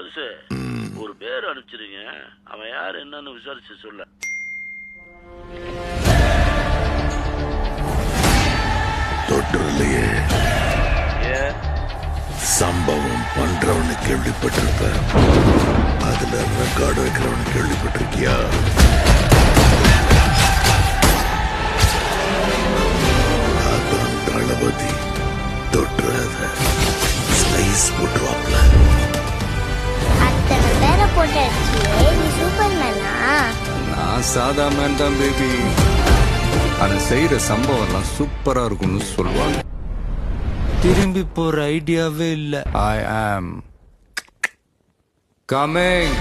பெருசு ஒரு பேர் அனுப்பிச்சிருங்க, அவன் யார் என்னன்னு விசாரிச்சு சொல்ல. தொற்றுலையே சம்பவம் பண்றவனு கேள்விப்பட்டிருப்ப, அதுல ரெக்கார்டு வைக்கிறவனு கேள்விப்பட்டிருக்கியா? அதான் தளபதி. தொட்டுறாத, ஸ்லைஸ் போட்டுவாப்ல. அத்தனை பேரை போட்டு அடிச்சியே, நீ சூப்பர்மேனா? நான் சாதா மேன் தான் பேபி. ஆனா செய்யற சம்பவம் எல்லாம் சூப்பரா இருக்கும்னு சொல்லுவாங்க. திரும்பி போற ஐடியாவே இல்ல. ஐ ஆம் கமிங்.